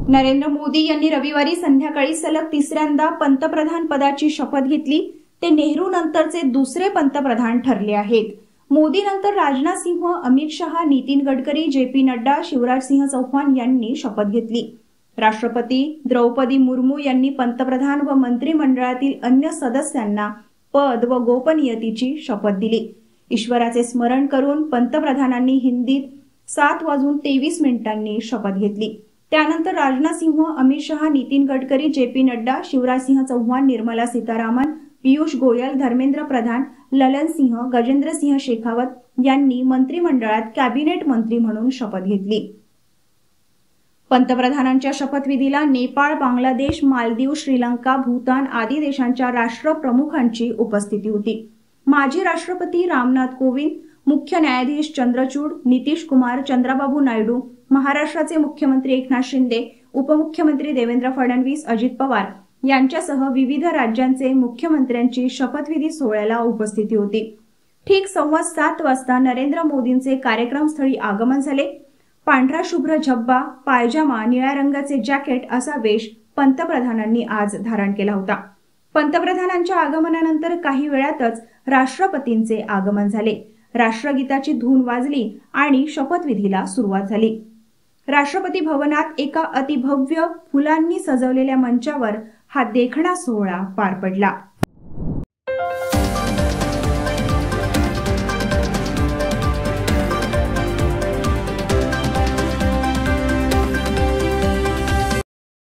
नरेंद्र मोदी यांनी रविवारी संध्याकाळी सलग तिसऱ्यांदा पंतप्रधान पदाची शपथ घेतली। ते नेहरू नंतरचे दुसरे पंतप्रधान ठरले आहेत। मोदी नंतर राजनाथ सिंह, अमित शहा, नितीन गडकरी, जे.पी. नड्डा, शिवराज सिंह चौहान यांनी शपथ घेतली। राष्ट्रपती द्रौपदी मुर्मू यांनी पंतप्रधान व मंत्रिमंडळातील अन्य सदस्यांना पद व गोपनीयतेची शपथ दिली। ईश्वराचे स्मरण करून पंतप्रधानांनी हिंदीत 7:23 शपथ घेतली। त्यानंतर राजनाथ सिंह, अमित शहा, नितीन गडकरी, जे.पी. नड्डा, शिवराज सिंह चौहान, निर्मला सीतारामन, पीयूष गोयल, धर्मेंद्र प्रधान, ललन सिंह, गजेंद्र सिंह शेखावत यांनी मंत्रिमंडळात कॅबिनेट मंत्री म्हणून शपथ घेतली। पंतप्रधानांच्या शपथविधीला नेपाळ, बांगलादेश, मालदीव, श्रीलंका, भूतान आदी देशांच्या राष्ट्रप्रमुखांची उपस्थिती होती। माजी राष्ट्रपती रामनाथ कोविंद, मुख्य न्यायाधीश चंद्रचूड, नितीश कुमार, चंद्रबाबू नायडू, महाराष्ट्राचे मुख्यमंत्री एकनाथ शिंदे, उपमुख्यमंत्री देवेंद्र फडणवीस, अजित पवार यांच्यासह विविध राज्यांचे मुख्यमंत्र्यांची शपथविधी सोहळ्याला उपस्थिती होती। ठीक 7:15 वाजता नरेंद्र मोदींचे कार्यक्रमस्थळी आगमन झाले। पांढरा शुभ्र झब्बा, पायजामा, निळ्या रंगाचे जॅकेट असा वेश पंतप्रधानांनी आज धारण केला होता। पंतप्रधानांच्या आगमनानंतर काही वेळातच राष्ट्रपतींचे आगमन झाले। राष्ट्रगीताची धून वाजली आणि शपथविधीला सुरुवात झाली। राष्ट्रपती भवनात एका अतिभव्य फुलांनी सजवलेल्या मंचावर हा देखणा सोहळा पार पडला।